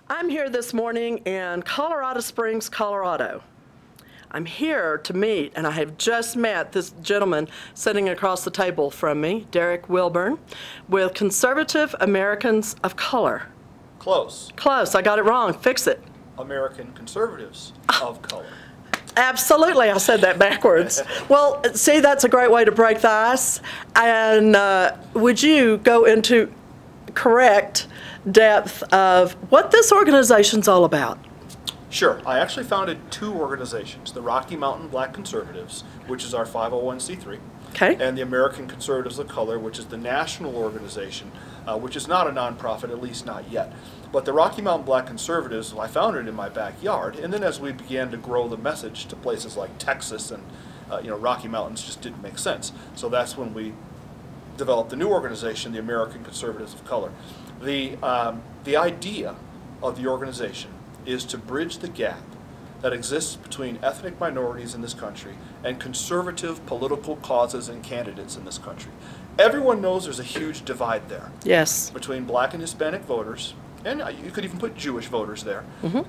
I'm here this morning in Colorado Springs, Colorado. I'm here to meet, and I have just met this gentleman sitting across the table from me, Derrick Wilburn, with Conservative Americans of Color. Close. Close, I got it wrong, fix it. American Conservatives of Color. Absolutely, I said that backwards. Well, see, that's a great way to break the ice. And would you go into correct depth of what this organization's all about? Sure. I actually founded two organizations, the Rocky Mountain Black Conservatives, which is our 501c3, Okay. and the American Conservatives of Color, which is the national organization, which is not a nonprofit, at least not yet. But the Rocky Mountain Black Conservatives, I founded in my backyard, and then as we began to grow the message to places like Texas and Rocky Mountains just didn't make sense. So that's when we developed the new organization, the American Conservatives of Color. The idea of the organization is to bridge the gap that exists between ethnic minorities in this country and conservative political causes and candidates in this country. Everyone knows there's a huge divide there. Yes. Between black and Hispanic voters, and you could even put Jewish voters there,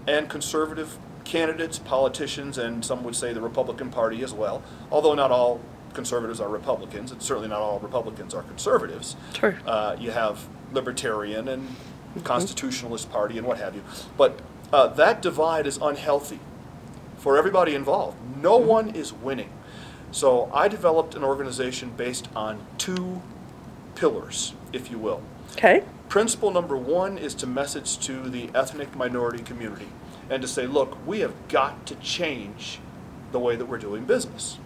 and conservative candidates, politicians, and some would say the Republican Party as well, although not all conservatives are Republicans, and certainly not all Republicans are conservatives. Sure. You have Libertarian and Constitutionalist Party and what have you. But that divide is unhealthy for everybody involved. No one is winning. So I developed an organization based on two pillars, if you will. Okay. Principle number one is to message to the ethnic minority community and to say, look, we have got to change the way that we're doing business.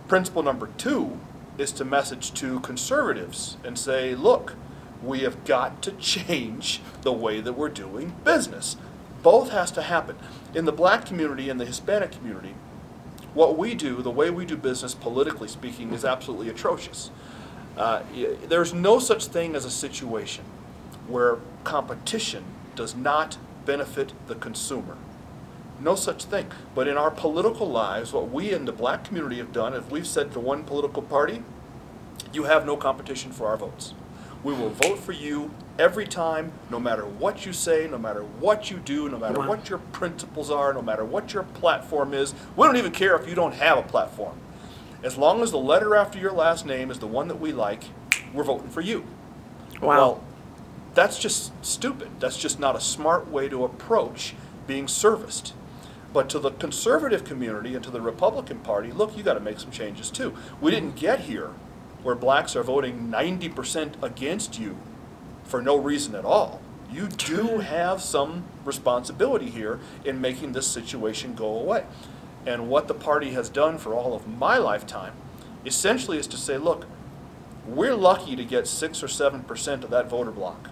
Principle number two is to message to conservatives and say, look, we have got to change the way that we're doing business. Both has to happen. In the black community and the Hispanic community, what we do, the way we do business, politically speaking, is absolutely atrocious. There's no such thing as a situation where competition does not benefit the consumer. No such thing. But in our political lives, what we in the black community have done is we've said to one political party, you have no competition for our votes. We will vote for you every time, no matter what you say, no matter what you do, no matter what your principles are, no matter what your platform is. We don't even care if you don't have a platform. As long as the letter after your last name is the one that we like, we're voting for you. Wow. Well, that's just stupid. That's just not a smart way to approach being serviced. But to the conservative community and to the Republican Party, look, you got to make some changes too. We didn't get here where blacks are voting 90% against you for no reason at all. You do have some responsibility here in making this situation go away. And what the party has done for all of my lifetime essentially is to say, look, we're lucky to get 6 or 7% of that voter block.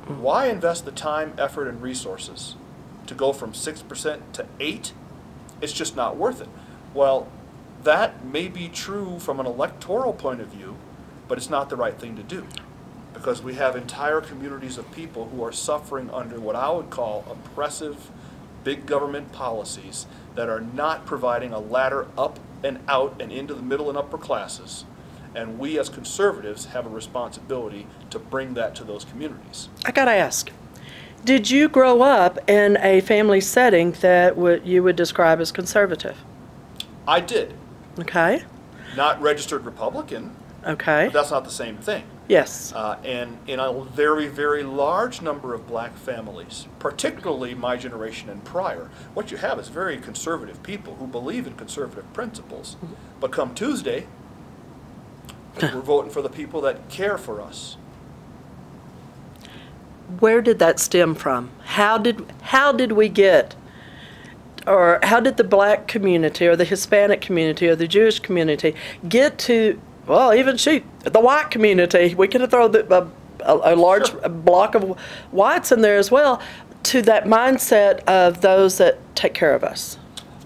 Why invest the time, effort, and resources to go from 6% to 8%? It's just not worth it. Well, that may be true from an electoral point of view, but it's not the right thing to do, because we have entire communities of people who are suffering under what I would call oppressive big government policies that are not providing a ladder up and out and into the middle and upper classes. And we as conservatives have a responsibility to bring that to those communities. I gotta ask, did you grow up in a family setting that you would describe as conservative? I did. Okay. Not registered Republican. Okay. But that's not the same thing. Yes. And in a very, very large number of black families, particularly my generation and prior, what you have is very conservative people who believe in conservative principles. But come Tuesday, we're voting for the people that care for us. Where did that stem from? How did we get, or how did the black community or the Hispanic community or the Jewish community get to, well, even the white community, we could have thrown a large block of whites in there as well, to that mindset of those that take care of us?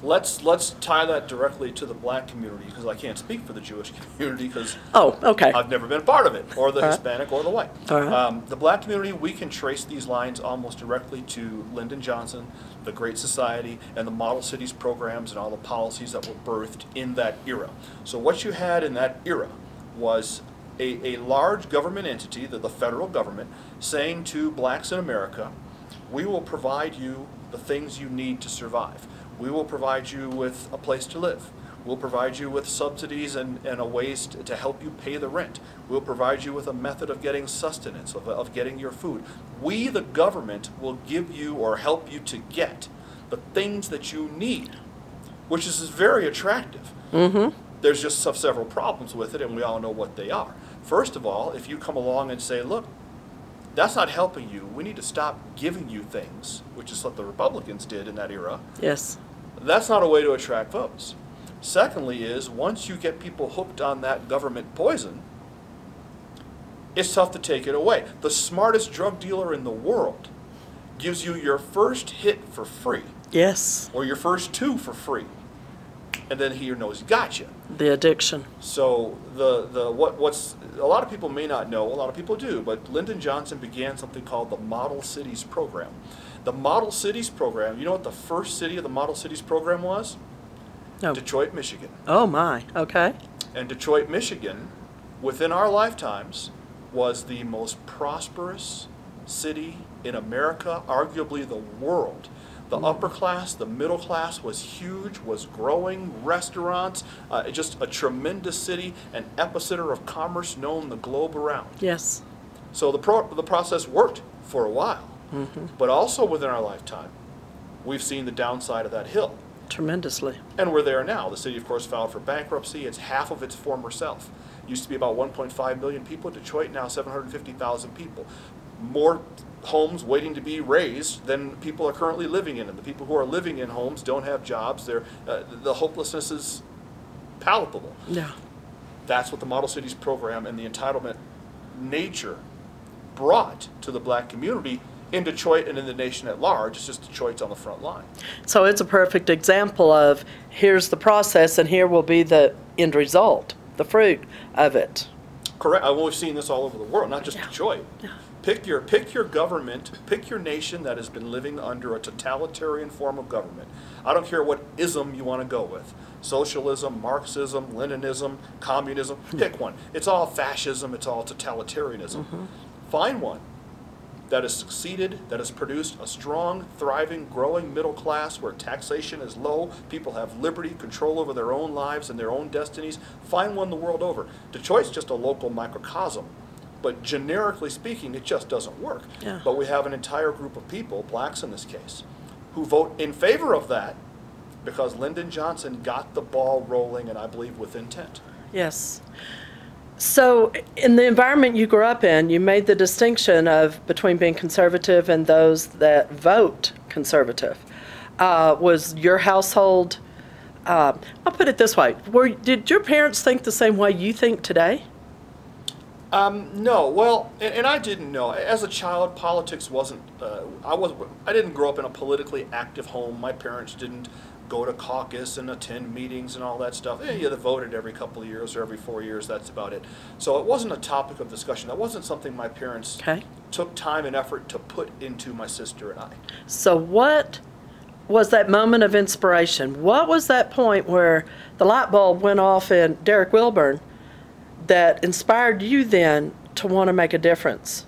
Let's tie that directly to the black community, because I can't speak for the Jewish community because I've never been a part of it, or the Hispanic or the white. The black community, we can trace these lines almost directly to Lyndon Johnson, the Great Society, and the Model Cities programs and all the policies that were birthed in that era. So what you had in that era was a large government entity, the federal government, saying to blacks in America, We will provide you the things you need to survive. We will provide you with a place to live. We'll provide you with subsidies and a ways to help you pay the rent. We'll provide you with a method of getting sustenance, of getting your food. We, the government, will give you or help you to get the things that you need, which is very attractive. Mm-hmm. There's just several problems with it, and we all know what they are. First of all, if you come along and say, look, that's not helping you, we need to stop giving you things, which is what the Republicans did in that era. Yes. That's not a way to attract votes. Secondly is, once you get people hooked on that government poison, it's tough to take it away. The smartest drug dealer in the world gives you your first hit for free. Yes. Or your first two for free. And then he knows he got you. The addiction. So what's a lot of people may not know, a lot of people do, but Lyndon Johnson began something called the Model Cities Program. The Model Cities Program, you know what the first city of the Model Cities Program was? No. Detroit, Michigan. Oh my, okay. And Detroit, Michigan, within our lifetimes, was the most prosperous city in America, arguably the world. The upper class, the middle class was huge, was growing, restaurants, just a tremendous city, an epicenter of commerce known the globe around. Yes. So the process worked for a while, but also within our lifetime, we've seen the downside of that hill. Tremendously. And we're there now. The city, of course, filed for bankruptcy. It's half of its former self. Used to be about 1.5 million people. Detroit, now 750,000 people. More homes waiting to be raised than people are currently living in. And the people who are living in homes don't have jobs. The hopelessness is palpable. Yeah. That's what the Model Cities Program and the entitlement nature brought to the black community in Detroit and in the nation at large. It's just Detroit's on the front line. So it's a perfect example of here's the process and here will be the end result, the fruit of it. Correct. We've seen this all over the world, not just Detroit. Yeah. Pick your government, pick your nation that has been living under a totalitarian form of government. I don't care what ism you want to go with. Socialism, Marxism, Leninism, communism, pick one. It's all fascism, it's all totalitarianism. Find one that has succeeded, that has produced a strong, thriving, growing middle class where taxation is low, people have liberty, control over their own lives and their own destinies. Find one the world over. Detroit's just a local microcosm, but generically speaking, it just doesn't work. Yeah. But we have an entire group of people, blacks in this case, who vote in favor of that because Lyndon Johnson got the ball rolling, and I believe with intent. Yes. So in the environment you grew up in, you made the distinction of between being conservative and those that vote conservative. Was your household, I'll put it this way, did your parents think the same way you think today? No, well, and I didn't know. As a child, politics wasn't, I didn't grow up in a politically active home. My parents didn't go to caucus and attend meetings and all that stuff. Yeah, they voted every couple of years or every 4 years, that's about it. So it wasn't a topic of discussion. That wasn't something my parents took time and effort to put into my sister and I. So what was that moment of inspiration? What was that point where the light bulb went off in Derrick Wilburn that inspired you then to want to make a difference?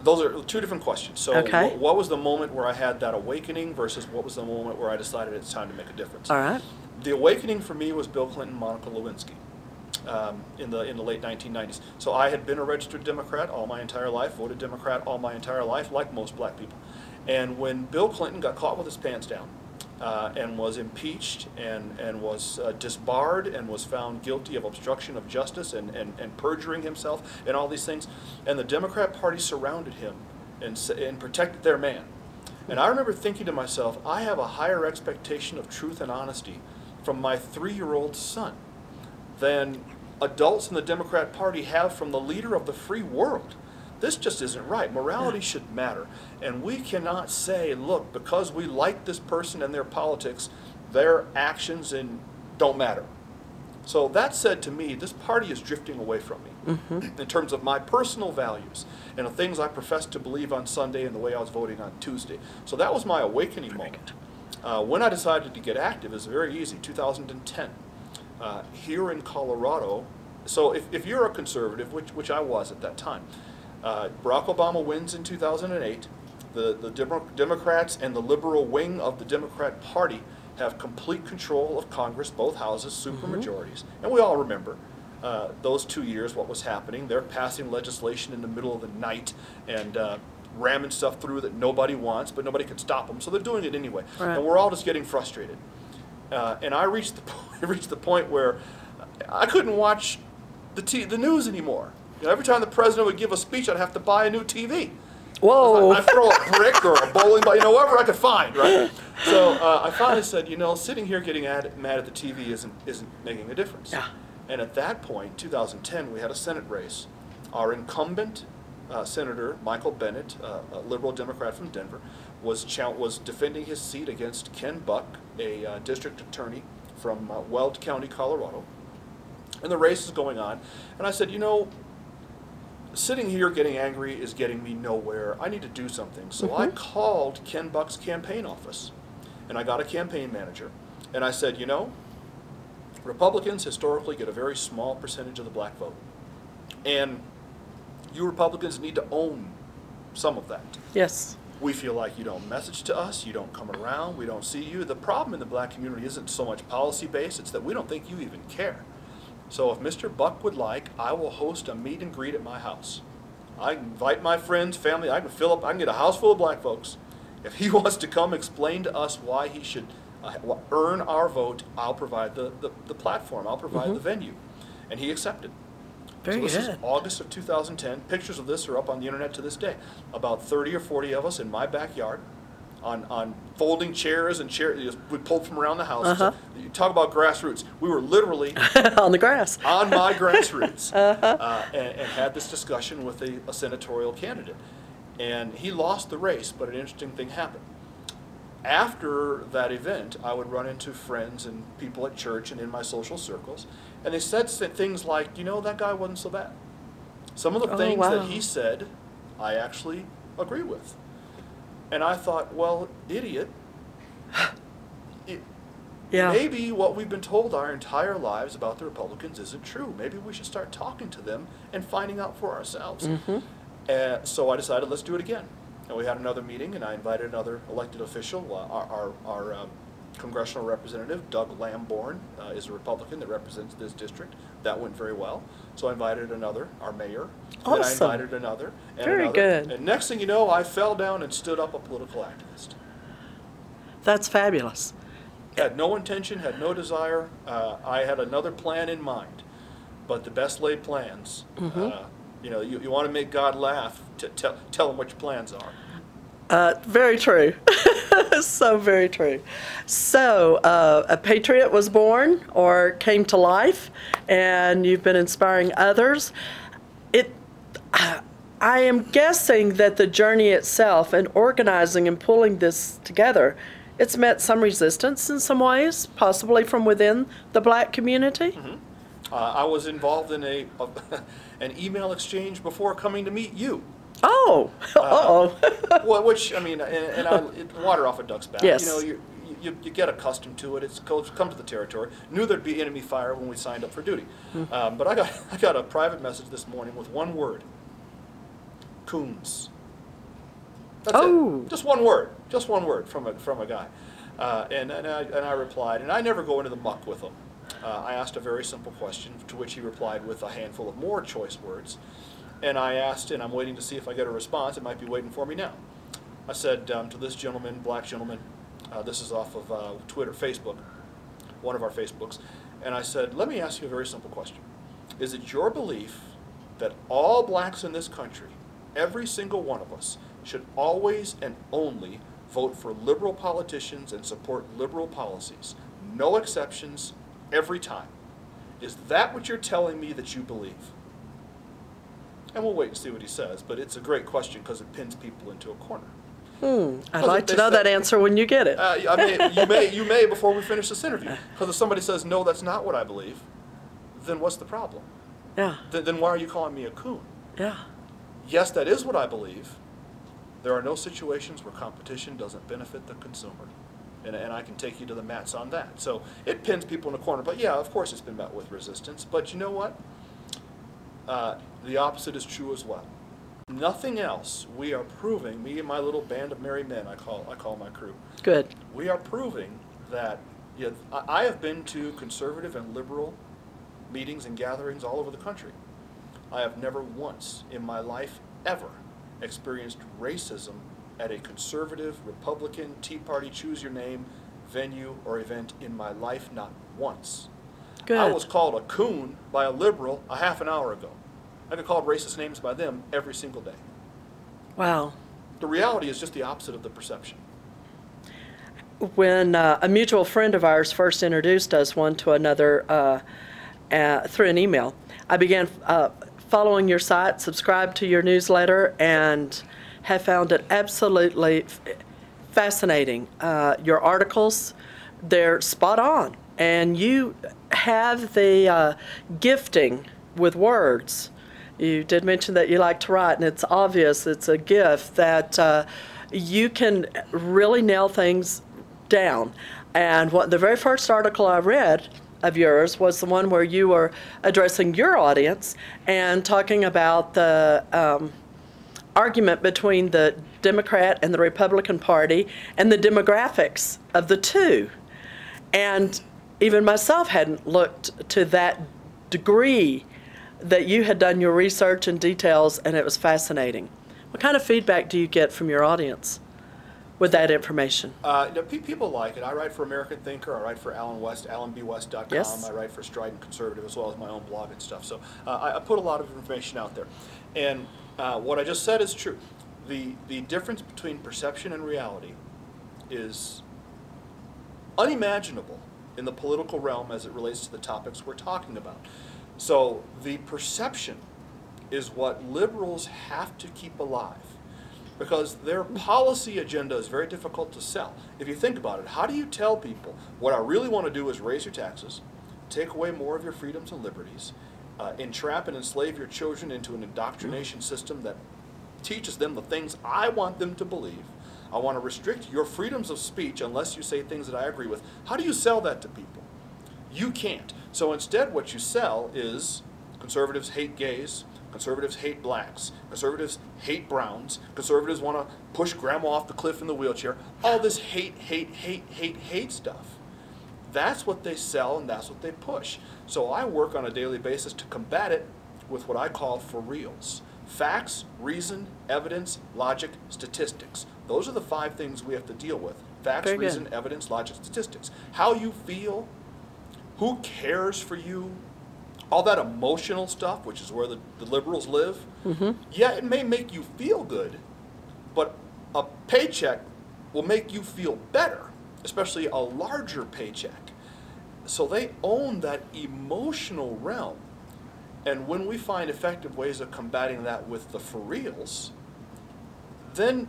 Those are two different questions. So what was the moment where I had that awakening versus what was the moment where I decided it's time to make a difference? All right. The awakening for me was Bill Clinton, Monica Lewinsky in the late 1990s. So I had been a registered Democrat all my entire life, voted Democrat all my entire life, like most black people. And when Bill Clinton got caught with his pants down and was impeached and was disbarred and was found guilty of obstruction of justice and perjuring himself and all these things, and the Democrat Party surrounded him and protected their man. And I remember thinking to myself, I have a higher expectation of truth and honesty from my 3-year-old son than adults in the Democrat Party have from the leader of the free world. This just isn't right. Morality should matter. And we cannot say, look, because we like this person and their politics, their actions don't matter. So that said to me, this party is drifting away from me in terms of my personal values and the things I profess to believe on Sunday and the way I was voting on Tuesday. So that was my awakening moment. When I decided to get active, it was very easy, 2010. Here in Colorado, so if you're a conservative, which I was at that time, Barack Obama wins in 2008. The Democrats and the liberal wing of the Democrat Party have complete control of Congress, both houses, supermajorities. And we all remember those 2 years, what was happening. They're passing legislation in the middle of the night and ramming stuff through that nobody wants, but nobody can stop them. So they're doing it anyway. Right. And we're all just getting frustrated. And I reached the point where I couldn't watch the news anymore. You know, every time the president would give a speech, I'd have to buy a new TV. Whoa. I'd throw a brick or a bowling ball, you know, whatever I could find, right? So I finally said, you know, sitting here getting mad at the TV isn't making a difference. Yeah. And at that point, 2010, we had a Senate race. Our incumbent Senator Michael Bennet, a liberal Democrat from Denver, was defending his seat against Ken Buck, a district attorney from Weld County, Colorado. And the race is going on. And I said, you know, sitting here getting angry is getting me nowhere. I need to do something. So I called Ken Buck's campaign office, and I got a campaign manager. And I said, you know, Republicans historically get a very small percentage of the black vote. And you Republicans need to own some of that. Yes. We feel like you don't message to us, you don't come around, we don't see you. The problem in the black community isn't so much policy-based, it's that we don't think you even care. So if Mr. Buck would like, I will host a meet and greet at my house. I can invite my friends, family, I can get a house full of black folks. If he wants to come explain to us why he should earn our vote, I'll provide the platform, I'll provide the venue. And he accepted. Very so this good. is August of 2010. Pictures of this are up on the internet to this day. About 30 or 40 of us in my backyard on folding chairs and chairs we pulled from around the house. So you talk about grassroots. We were literally on the grass. on my grassroots and had this discussion with a senatorial candidate. And he lost the race, but an interesting thing happened. After that event, I would run into friends and people at church and in my social circles, and they said things like, you know, that guy wasn't so bad. Some of the things that he said, I actually agree with. And I thought, well, idiot, maybe what we've been told our entire lives about the Republicans isn't true. Maybe we should start talking to them and finding out for ourselves. So I decided, let's do it again. And we had another meeting, and I invited another elected official. Our congressional representative, Doug Lamborn, is a Republican that represents this district. That went very well. So I invited another, our mayor. Awesome. And I invited another. And very another. good. And next thing you know, I fell down and stood up a political activist. That's fabulous. Had no intention, had no desire. I had another plan in mind. But the best laid plans, you know, you want to make God laugh, tell him what your plans are. Very true. So very true. So a patriot was born or came to life, and you've been inspiring others. I am guessing that the journey itself and organizing and pulling this together, it's met some resistance in some ways, possibly from within the black community. I was involved in an email exchange before coming to meet you. Oh, Well, which, I mean, water off a duck's back. Yes. You know, you get accustomed to it. It's come to the territory. Knew there'd be enemy fire when we signed up for duty. But I got a private message this morning with one word: coons. That's it. Just one word from a guy. And I replied, and I never go into the muck with him. I asked a very simple question, to which he replied with a handful of more choice words. And I asked, and I'm waiting to see if I get a response. It might be waiting for me now. I said to this gentleman, black gentleman, this is off of Twitter, Facebook, one of our Facebooks, and I said, let me ask you a very simple question. Is it your belief that all blacks in this country, every single one of us, should always and only vote for liberal politicians and support liberal policies, no exceptions, every time? Is that what you're telling me that you believe? And we'll wait and see what he says, but it's a great question because it pins people into a corner. I'd like to know that answer when you get it. I mean, you may before we finish this interview. Because if somebody says, no, that's not what I believe, then what's the problem? Yeah. Then why are you calling me a coon? Yeah. Yes, that is what I believe. There are no situations where competition doesn't benefit the consumer. And I can take you to the mats on that. So it pins people in a corner. But yeah, of course it's been met with resistance. But you know what? The opposite is true as well. nothing else, we are proving, me and my little band of merry men, I call my crew. Good. We are proving that I have been to conservative and liberal meetings and gatherings all over the country. I have never once in my life ever experienced racism at a conservative, Republican, Tea Party, choose your name, venue or event in my life, not once. Good. I was called a coon by a liberal a half an hour ago. I get called racist names by them every single day. Wow. The reality is just the opposite of the perception. When a mutual friend of ours first introduced us one to another through an email, I began following your site, subscribed to your newsletter, and have found it absolutely fascinating. Your articles, they're spot on, and you have the gifting with words. You did mention that you like to write, and it's obvious, it's a gift that you can really nail things down. And the very first article I read of yours was the one where you were addressing your audience and talking about the argument between the Democrat and the Republican Party and the demographics of the two. And even myself hadn't looked to that degree that you had done your research and details, and it was fascinating. What kind of feedback do you get from your audience with that information? People like it. I write for American Thinker. I write for Alan West, AlanBWest.com. Yes. I write for Strident Conservative as well as my own blog and stuff. So I put a lot of information out there. And what I just said is true. The difference between perception and reality is unimaginable in the political realm as it relates to the topics we're talking about. So the perception is what liberals have to keep alive, because their policy agenda is very difficult to sell. If you think about it, how do you tell people what I really want to do is raise your taxes, take away more of your freedoms and liberties, entrap and enslave your children into an indoctrination system that teaches them the things I want them to believe. I want to restrict your freedoms of speech unless you say things that I agree with. How do you sell that to people? You can't. So instead what you sell is conservatives hate gays, conservatives hate blacks, conservatives hate browns, conservatives want to push grandma off the cliff in the wheelchair. All this hate stuff. That's what they sell and that's what they push. So I work on a daily basis to combat it with what I call for reals. Facts, reason, evidence, logic, statistics. Those are the 5 things we have to deal with. Facts, Very reason, good. evidence, logic, statistics. How you feel, who cares for you, all that emotional stuff, which is where the liberals live. Mm-hmm. Yeah, it may make you feel good, but a paycheck will make you feel better, especially a larger paycheck. So they own that emotional realm. And when we find effective ways of combating that with the for reals, then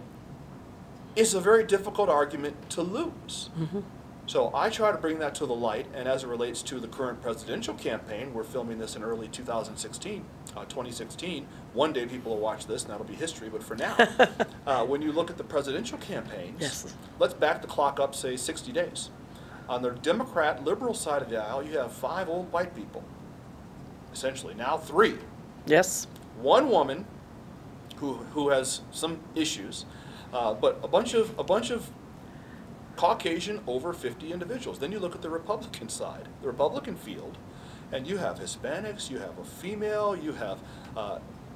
it's a very difficult argument to lose. Mm-hmm. So I try to bring that to the light, and as it relates to the current presidential campaign, we're filming this in early 2016, one day people will watch this and that'll be history, but for now, when you look at the presidential campaigns, yes. Let's back the clock up, say 60 days. On the Democrat liberal side of the aisle, you have 5 old white people, essentially, now 3. Yes. 1 woman who has some issues, but a bunch of Caucasian over 50 individuals. Then you look at the Republican side, the Republican field, and you have Hispanics, you have a female, you have,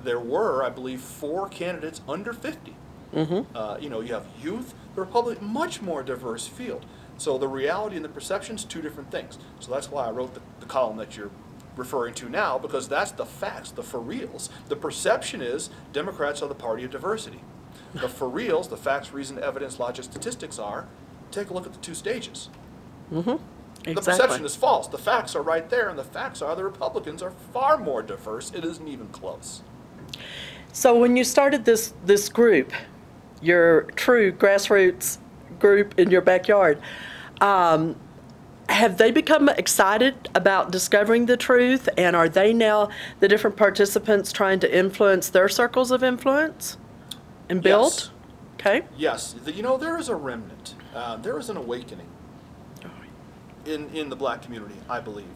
there were, I believe, 4 candidates under 50. Mm-hmm. You have youth, the Republican, much more diverse field. So the reality and the perception's 2 different things. So that's why I wrote the column that you're referring to now, because that's the facts, the for reals. The perception is Democrats are the party of diversity. The for reals, the facts, reason, evidence, logic, statistics are, take a look at the 2 stages. Mm-hmm. Exactly. The perception is false. The facts are right there, and the facts are the Republicans are far more diverse. It isn't even close. So when you started this group, your true grassroots group in your backyard, have they become excited about discovering the truth, and are they now, the different participants, trying to influence their circles of influence and build? Yes. Okay. Yes. There is a remnant. There is an awakening in the black community, I believe.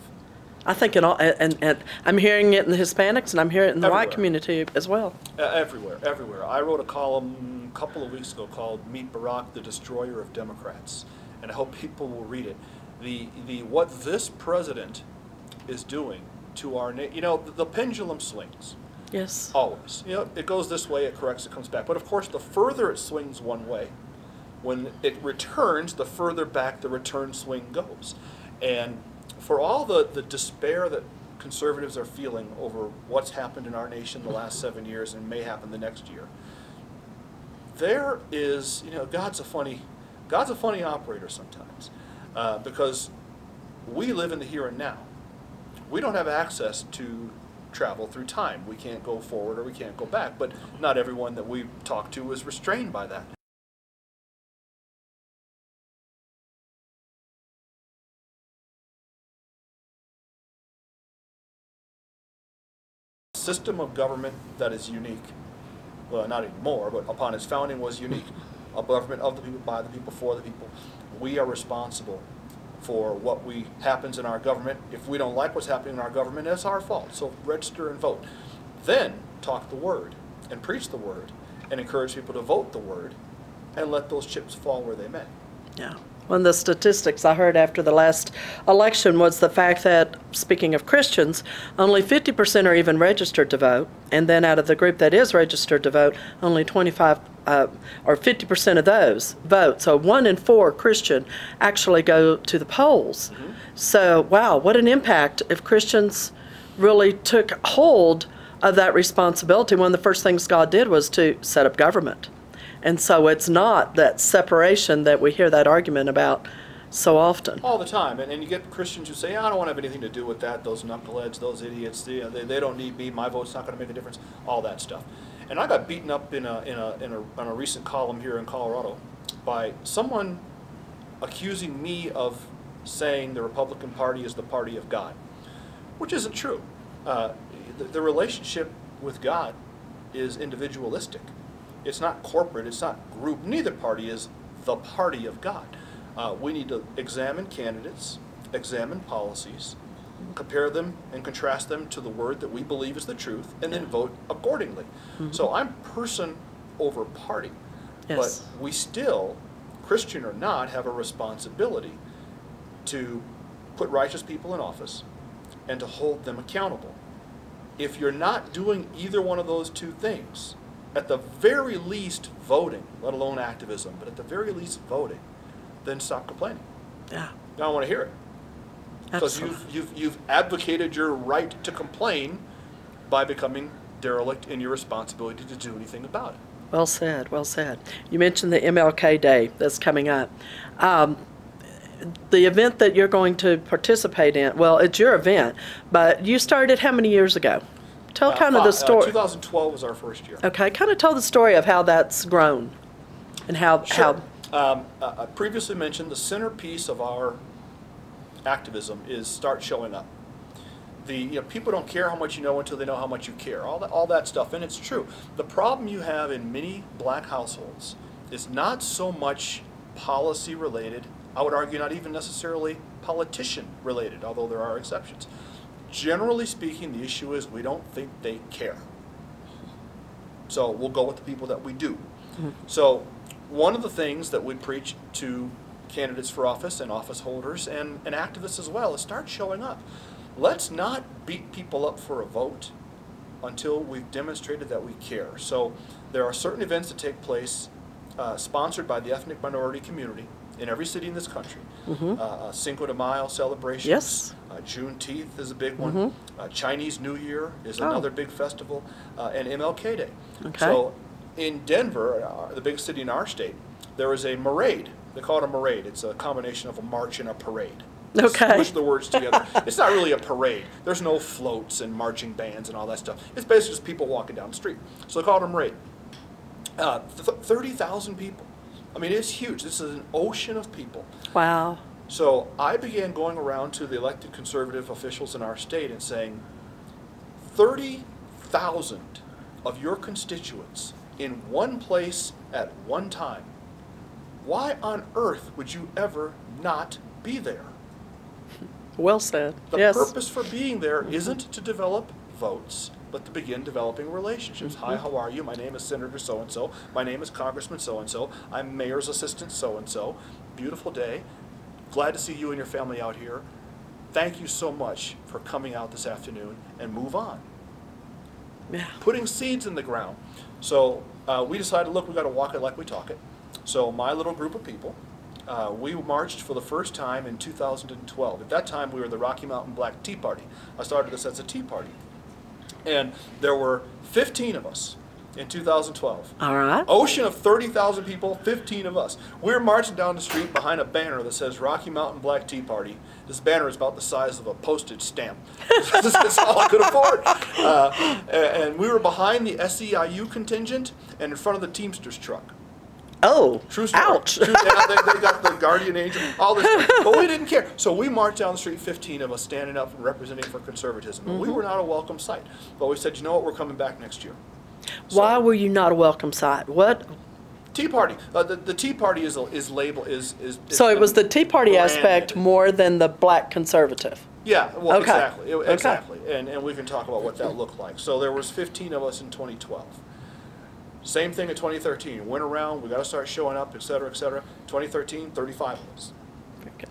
I think in all, and I'm hearing it in the Hispanics, and I'm hearing it in the white Everywhere. community as well. Everywhere, everywhere. I wrote a column a couple of weeks ago called "Meet Barack, the Destroyer of Democrats," and I hope people will read it. What this president is doing to our the pendulum swings. Yes. Always. It goes this way, it corrects, it comes back. But of course, the further it swings one way, when it returns, the further back the return swing goes. And for all the despair that conservatives are feeling over what's happened in our nation the last 7 years and may happen the next year, there is, God's a funny operator sometimes, because we live in the here and now. We don't have access to travel through time. We can't go forward or we can't go back, but not everyone that we talk to is restrained by that. System of government that is unique. Well, not anymore, but upon its founding was unique. A government of the people, by the people, for the people. We are responsible for what happens in our government. If we don't like what's happening in our government, it's our fault. So register and vote. Then talk the word and preach the word and encourage people to vote the word and let those chips fall where they may. Yeah. One of the statistics I heard after the last election was the fact that, speaking of Christians, only 50% are even registered to vote, and then out of the group that is registered to vote, only 25 or 50% of those vote. So 1 in 4 Christian actually go to the polls. Mm-hmm. So, wow, what an impact if Christians really took hold of that responsibility. One of the first things God did was to set up government. And so it's not that separation that we hear that argument about so often. All the time. And you get Christians who say, I don't want to have anything to do with that, those knuckleheads, those idiots, they don't need me, my vote's not going to make a difference, all that stuff. And I got beaten up in a recent column here in Colorado by someone accusing me of saying the Republican Party is the party of God, which isn't true. The relationship with God is individualistic. It's not corporate, it's not group. Neither party is the party of God. We need to examine candidates, examine policies, compare them and contrast them to the word that we believe is the truth, and then vote accordingly. Mm-hmm. So I'm person over party. Yes. But we still, Christian or not, have a responsibility to put righteous people in office and to hold them accountable. If you're not doing either one of those two things, at the very least voting, let alone activism, but at the very least voting, then stop complaining. Yeah. I don't want to hear it. Because you've advocated your right to complain by becoming derelict in your responsibility to do anything about it. Well said, well said. You mentioned the MLK Day that's coming up. The event that you're going to participate in, well, it's your event, but you started how many years ago? Tell kind of the story. 2012 was our first year. Okay, kind of tell the story of how that's grown and how. Sure. I previously mentioned the centerpiece of our activism is start showing up. People don't care how much you know until they know how much you care. All that stuff, and it's true. The problem you have in many black households is not so much policy related. I would argue not even necessarily politician related, although there are exceptions. Generally speaking, the issue is we don't think they care. So we'll go with the people that we do. Mm-hmm. So one of the things that we preach to candidates for office and office holders and activists as well is start showing up. Let's not beat people up for a vote until we've demonstrated that we care. So there are certain events that take place sponsored by the ethnic minority community in every city in this country. Mm-hmm. Cinco de Mayo celebrations. Yes. Juneteenth is a big one. Mm-hmm. Chinese New Year is another big festival, and MLK Day. Okay. So in Denver, the big city in our state, there is a parade. They call it a parade. It's a combination of a march and a parade. Okay. Push the words together. It's not really a parade. There's no floats and marching bands and all that stuff. It's basically just people walking down the street. So they call it a parade. 30,000 people. I mean, it's huge. This is an ocean of people. Wow. So I began going around to the elected conservative officials in our state and saying, 30,000 of your constituents in one place at one time. Why on earth would you ever not be there? Well said. The Yes. purpose for being there isn't to develop votes, but to begin developing relationships. Hi, how are you? My name is Senator so-and-so. My name is Congressman so-and-so. I'm Mayor's Assistant so-and-so. Beautiful day. Glad to see you and your family out here. Thank you so much for coming out this afternoon, and move on. Yeah. Putting seeds in the ground. So we decided, look, we've got to walk it like we talk it. So my little group of people, we marched for the first time in 2012. At that time, we were the Rocky Mountain Black Tea Party. I started this as a tea party. And there were 15 of us in 2012. All right. Ocean of 30,000 people, 15 of us. We're marching down the street behind a banner that says Rocky Mountain Black Tea Party. This banner is about the size of a postage stamp. That's all I could afford. And we were behind the SEIU contingent and in front of the Teamsters truck. Oh, True story. ouch. True, yeah, they got the guardian angel, all this stuff. But we didn't care. So we marched down the street, 15 of us standing up and representing for conservatism. And we were not a welcome sight. But we said, you know what, we're coming back next year. Why were you not a welcome sight? What? Tea Party. The Tea Party is labeled So it was the Tea Party branded. aspect more than the black conservative. Yeah, well, Okay. exactly, Okay. exactly, and we can talk about what that looked like. So there was 15 of us in 2012. Same thing in 2013. Went around. We got to start showing up, et cetera, et cetera. 2013, 35 of us. Very good.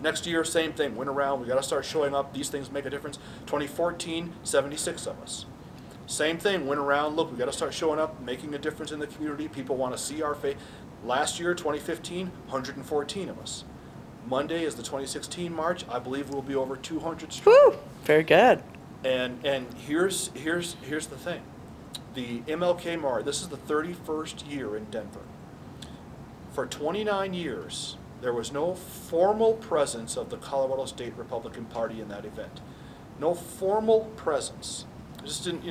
Next year, same thing. Went around. We got to start showing up. These things make a difference. 2014, 76 of us. Same thing, went around, look, we got to start showing up, making a difference in the community. People want to see our face. Last year, 2015, 114 of us. Monday is the 2016 March. I believe we'll be over 200 strong. Woo! Very good. And here's the thing. The MLK March, this is the 31st year in Denver. For 29 years, there was no formal presence of the Colorado State Republican Party in that event. No formal presence. Just didn't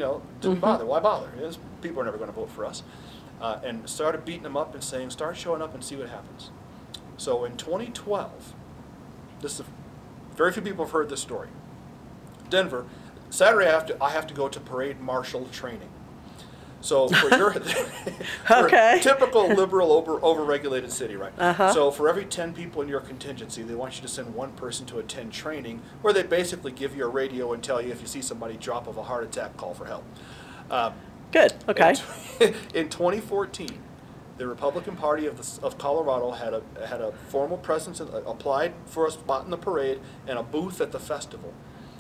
bother. Why bother? People are never going to vote for us. And started beating them up and saying, start showing up and see what happens. So in 2012, very few people have heard this story. Denver, Saturday I have to go to parade marshal training. So for your Okay. typical liberal overregulated city, right? Uh-huh. So for every 10 people in your contingency, they want you to send one person to attend training, where they basically give you a radio and tell you if you see somebody drop of a heart attack, call for help. Good. Okay. In 2014, the Republican Party of Colorado had a formal presence, applied for a spot in the parade and a booth at the festival.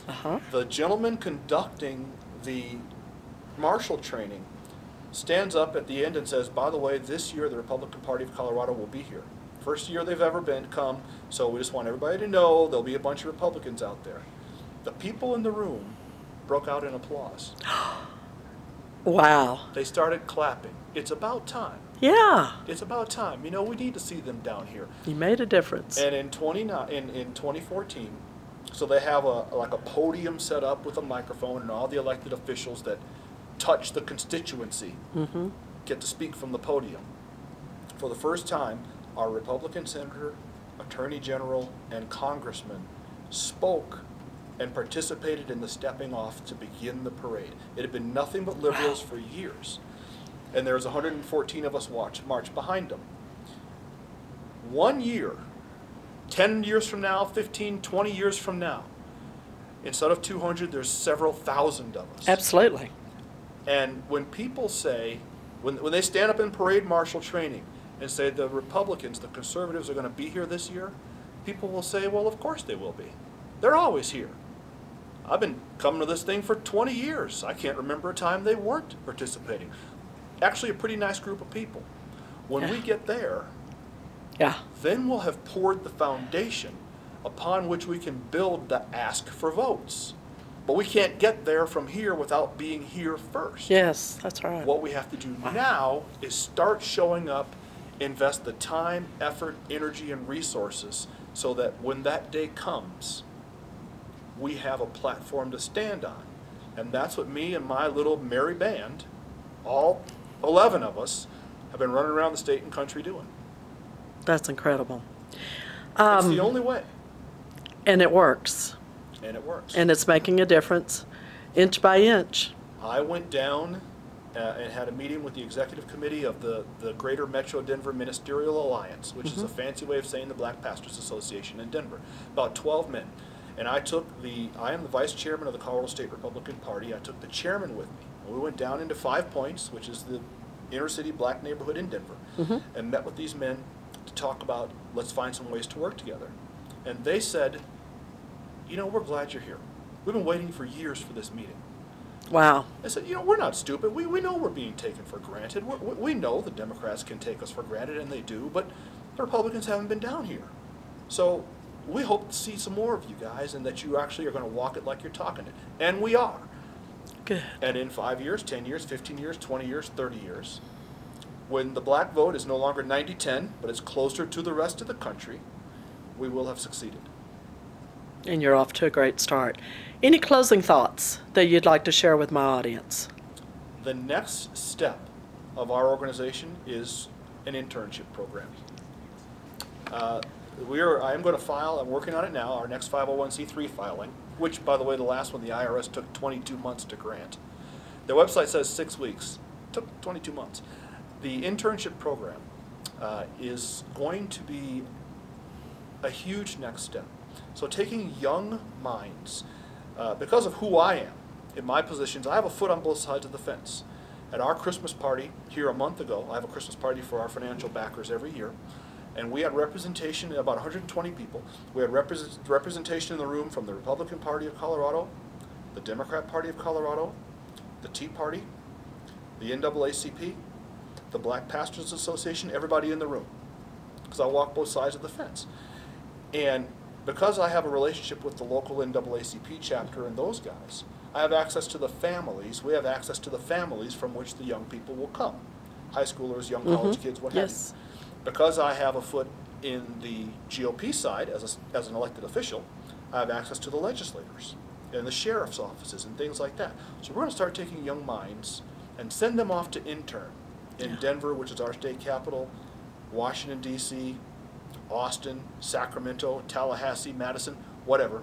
Uh-huh. The gentleman conducting the marshal training stands up at the end and says, by the way, this year the Republican Party of Colorado will be here. First year they've ever come, so we just want everybody to know there'll be a bunch of Republicans out there. The people in the room broke out in applause. Wow. They started clapping. It's about time. Yeah. It's about time. You know, we need to see them down here. You made a difference. And in 2014, so they have a podium set up with a microphone, and all the elected officials that touch the constituency get to speak from the podium. For the first time, our Republican senator, attorney general, and congressman spoke and participated in the stepping off to begin the parade. It had been nothing but liberals for years. And there was 114 of us march behind them. 1 year, 10 years from now, 15, 20 years from now, instead of 200, there's several thousand of us. Absolutely. And when people say, when they stand up in parade marshal training and say the Republicans, the conservatives are going to be here this year, people will say, well, of course they will be. They're always here. I've been coming to this thing for 20 years. I can't remember a time they weren't participating. Actually, a pretty nice group of people. When we get there, then we'll have poured the foundation upon which we can build the ask for votes. But we can't get there from here without being here first. Yes, that's right. What we have to do now is start showing up, invest the time, effort, energy, and resources so that when that day comes, we have a platform to stand on. And that's what me and my little merry band, all 11 of us, have been running around the state and country doing. That's incredible. It's the only way. And it works. And it works. And it's making a difference, inch by inch. I went down and had a meeting with the executive committee of the Greater Metro Denver Ministerial Alliance, which is a fancy way of saying the Black Pastors Association in Denver. About 12 men. And I am the vice chairman of the Colorado State Republican Party. I took the chairman with me. And we went down into 5 Points, which is the inner city black neighborhood in Denver, and met with these men to talk about, let's find some ways to work together. And they said, you know, we're glad you're here. We've been waiting for years for this meeting. Wow. I said, you know, we're not stupid. We know we're being taken for granted. We know the Democrats can take us for granted, and they do, but the Republicans haven't been down here. So we hope to see some more of you guys, and that you actually are going to walk it like you're talking it. And we are. Good. And in 5 years, 10 years, 15 years, 20 years, 30 years, when the black vote is no longer 90-10, but it's closer to the rest of the country, we will have succeeded. And you're off to a great start. Any closing thoughts that you'd like to share with my audience? The next step of our organization is an internship program. I am going to file, I'm working on it now, our next 501c3 filing, which, by the way, the last one, the IRS took 22 months to grant. Their website says 6 weeks. It took 22 months. The internship program is going to be a huge next step. So taking young minds, because of who I am, in my positions, I have a foot on both sides of the fence. At our Christmas party here a month ago, I have a Christmas party for our financial backers every year, and we had representation, about 120 people. We had representation in the room from the Republican Party of Colorado, the Democrat Party of Colorado, the Tea Party, the NAACP, the Black Pastors Association, everybody in the room, because I walk both sides of the fence. And because I have a relationship with the local NAACP chapter and those guys, I have access to the families. We have access to the families from which the young people will come. High schoolers, young college kids, what have you. Because I have a foot in the GOP side as an elected official, I have access to the legislators and the sheriff's offices and things like that. So we're going to start taking young minds and send them off to intern in Denver, which is our state capital, Washington, D.C., Austin, Sacramento, Tallahassee, Madison, whatever,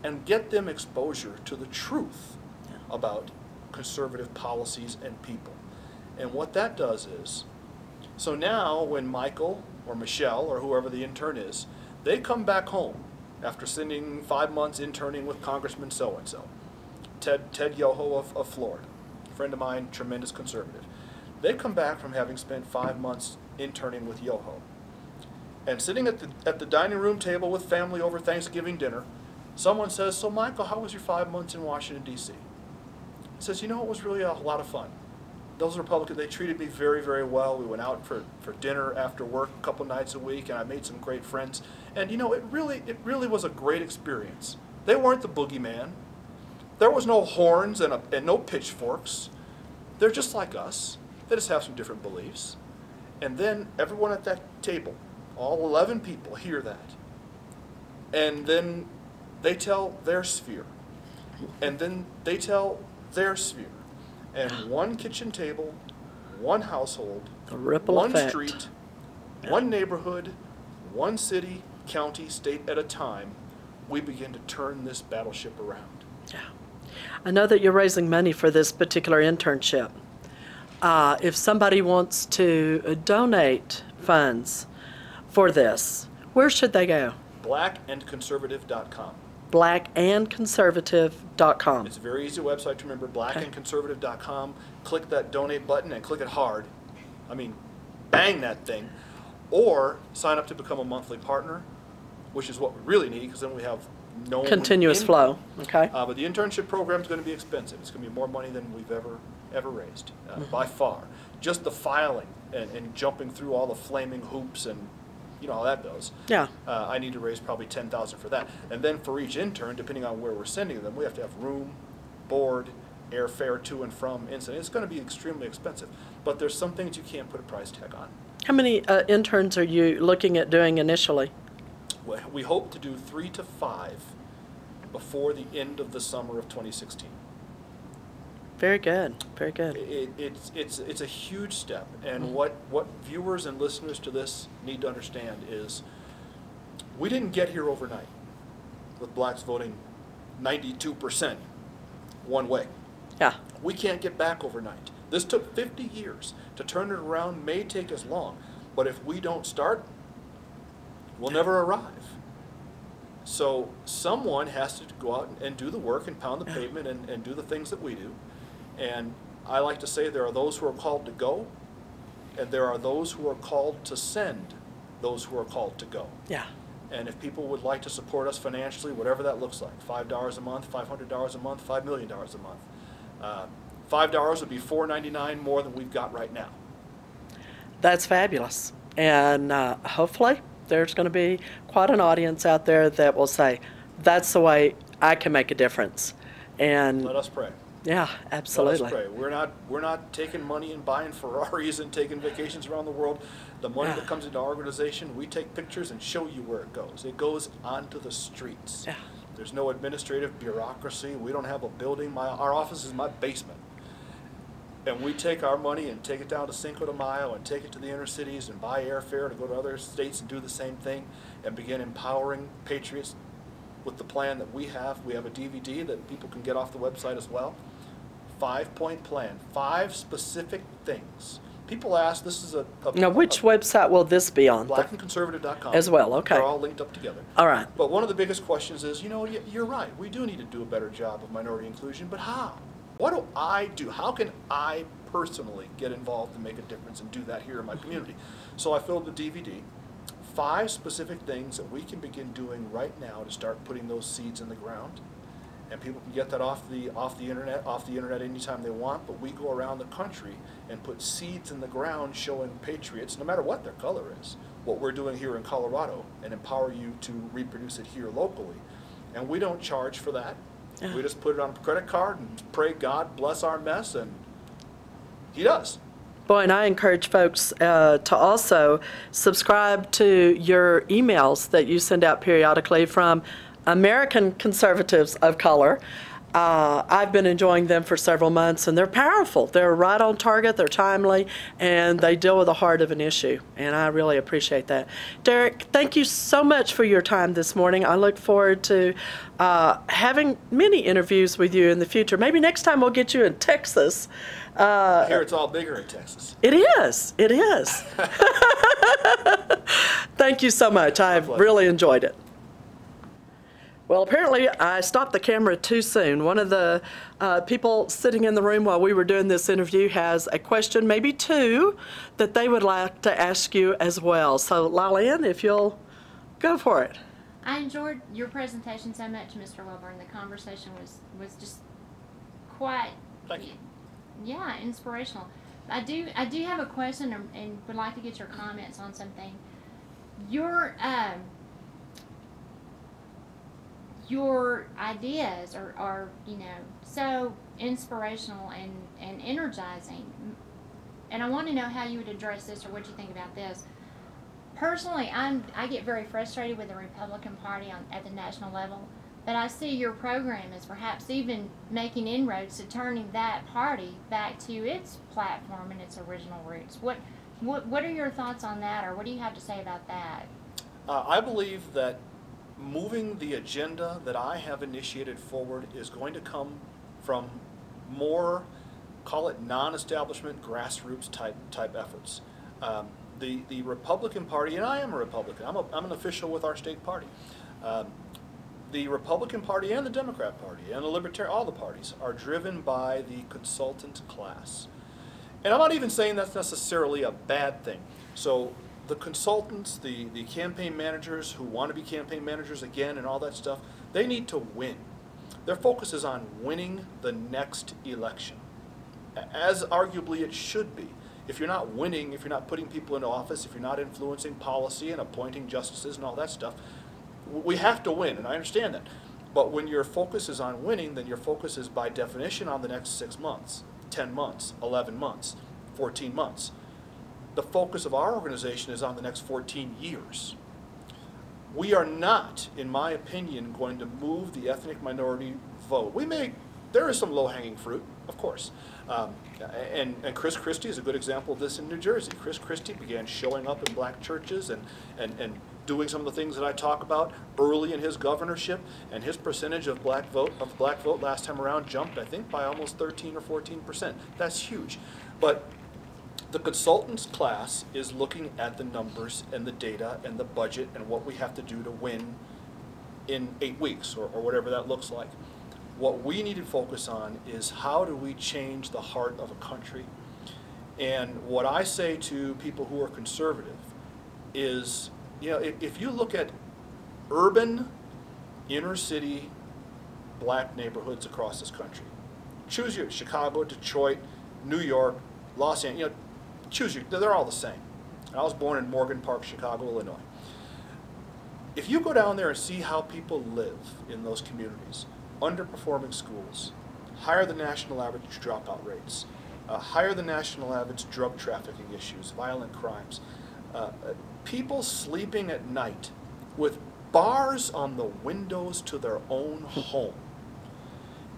and get them exposure to the truth about conservative policies and people. And what that does is, so now when Michael or Michelle or whoever the intern is, they come back home after spending 5 months interning with Congressman so-and-so, Ted Yoho of Florida, friend of mine, tremendous conservative. They come back from having spent 5 months interning with Yoho. And sitting at the dining room table with family over Thanksgiving dinner, someone says, so Michael, how was your 5 months in Washington, D.C.? He says, you know, it was really a lot of fun. Those Republicans, they treated me very, very well. We went out for dinner after work a couple nights a week, and I made some great friends. And, you know, it really was a great experience. They weren't the boogeyman. There was no horns and no pitchforks. They're just like us. They just have some different beliefs. And then everyone at that table, all 11 people, hear that. And then they tell their sphere. And then they tell their sphere. And one kitchen table, one household, one street, one neighborhood, one city, county, state at a time, we begin to turn this battleship around. Yeah. I know that you're raising money for this particular internship. If somebody wants to donate funds for this, where should they go? blackandconservative.com. blackandconservative.com. It's a very easy website to remember, blackandconservative.com. Click that donate button and click it hard. I mean, bang that thing. Or sign up to become a monthly partner, which is what we really need, because then we have no continuous flow. Okay. But the internship program is going to be expensive. It's going to be more money than we've ever raised, by far. Just the filing and jumping through all the flaming hoops and you know how that goes. Yeah. I need to raise probably $10,000 for that. And then for each intern, depending on where we're sending them, we have to have room, board, airfare to and from incident. It's going to be extremely expensive. But there's some things you can't put a price tag on. How many interns are you looking at doing initially? Well, we hope to do 3 to 5 before the end of the summer of 2016. Very good. Very good. It's a huge step, and what viewers and listeners to this need to understand is we didn't get here overnight with blacks voting 92% one way. Yeah. We can't get back overnight. This took 50 years. To turn it around may take us long, but if we don't start, we'll never arrive. So someone has to go out and do the work and pound the pavement and do the things that we do. And I like to say there are those who are called to go, and there are those who are called to send those who are called to go. Yeah. And if people would like to support us financially, whatever that looks like, $5 a month, $500 a month, $5 million a month. $5 would be $4.99 more than we've got right now. That's fabulous. And hopefully there's going to be quite an audience out there that will say, that's the way I can make a difference. And let us pray. Yeah, absolutely. Let us pray. We're not taking money and buying Ferraris and taking vacations around the world. The money that comes into our organization, we take pictures and show you where it goes. It goes onto the streets. Yeah. There's no administrative bureaucracy. We don't have a building. Our office is my basement. And we take our money and take it down to Cinco de Mayo and take it to the inner cities and buy airfare to go to other states and do the same thing and begin empowering patriots with the plan that we have. We have a DVD that people can get off the website as well. 5-point plan, 5 specific things. People ask, this is now, which website will this be on? blackandconservative.com. As well, okay. They're all linked up together. All right. But one of the biggest questions is, you know, you're right. We do need to do a better job of minority inclusion, but how? What do I do? How can I personally get involved and make a difference and do that here in my community? So I filled the DVD. 5 specific things that we can begin doing right now to start putting those seeds in the ground. And people can get that off the internet anytime they want, but we go around the country and put seeds in the ground showing patriots, no matter what their color is, what we're doing here in Colorado, and empower you to reproduce it here locally. And we don't charge for that. We just put it on a credit card and pray God bless our mess, and He does. Boy, and I encourage folks to also subscribe to your emails that you send out periodically from American conservatives of color. I've been enjoying them for several months, and they're powerful. They're right on target, they're timely, and they deal with the heart of an issue, and I really appreciate that. Derrick, thank you so much for your time this morning. I look forward to having many interviews with you in the future. Maybe next time we'll get you in Texas. I hear it's all bigger in Texas. It is. It is. Thank you so much. I've really enjoyed it. Well, apparently I stopped the camera too soon. One of the people sitting in the room while we were doing this interview has a question, maybe 2, that they would like to ask you as well. So, Lillian, if you'll go for it. I enjoyed your presentation so much, Mr. Wilburn. The conversation was just quite, Thank you. Yeah, inspirational. I do have a question and would like to get your comments on something. Your ideas are so inspirational and energizing, and I want to know how you would address this or what you think about this. Personally, I get very frustrated with the Republican Party at the national level, but I see your program as perhaps even making inroads to turning that party back to its platform and its original roots. What are your thoughts on that, or what do you have to say about that? I believe that moving the agenda that I have initiated forward is going to come from more, call it non-establishment, grassroots type efforts. The Republican Party, and I am a Republican, I'm an official with our state party. The Republican Party and the Democrat Party and the Libertarian, all the parties are driven by the consultant class. And I'm not even saying that's necessarily a bad thing. So the consultants, the campaign managers who want to be campaign managers again and all that stuff, they need to win. Their focus is on winning the next election, as arguably it should be. If you're not winning, if you're not putting people into office, if you're not influencing policy and appointing justices and all that stuff, we have to win, and I understand that. But when your focus is on winning, then your focus is by definition on the next 6 months, 10 months, 11 months, 14 months. The focus of our organization is on the next 14 years. We are not, in my opinion, going to move the ethnic minority vote. There is some low-hanging fruit, of course. And Chris Christie is a good example of this in New Jersey. Chris Christie began showing up in black churches and doing some of the things that I talk about early in his governorship, and his percentage of black vote last time around jumped, I think, by almost 13 or 14%. That's huge. But the consultants class is looking at the numbers and the data and the budget and what we have to do to win in 8 weeks or whatever that looks like. What we need to focus on is how do we change the heart of a country. And what I say to people who are conservative is, you know, if you look at urban, inner city, black neighborhoods across this country, choose your Chicago, Detroit, New York, Los Angeles, you know, choose your, they're all the same. I was born in Morgan Park, Chicago, Illinois. If you go down there and see how people live in those communities, underperforming schools, higher than national average dropout rates, higher than national average drug trafficking issues, violent crimes, people sleeping at night with bars on the windows to their own home.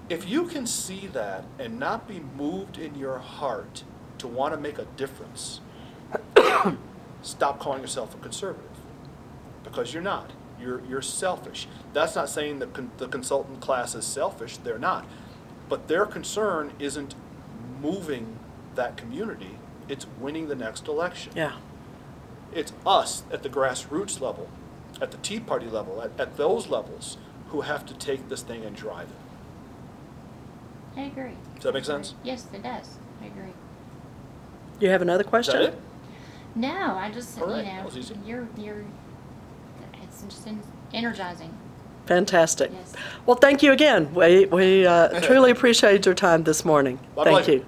If you can see that and not be moved in your heart to want to make a difference, stop calling yourself a conservative, because you're not. You're selfish. That's not saying that the consultant class is selfish. They're not. But their concern isn't moving that community. It's winning the next election. Yeah. It's us at the grassroots level, at the Tea Party level, at those levels, who have to take this thing and drive it. I agree. Does that make sense? Yes, it does. I agree. You have another Is question? that it? No, I just, All right, you know, that was easy. it's just energizing. Fantastic. Yes. Well, thank you again. We truly appreciate your time this morning. My Thank pleasure. you.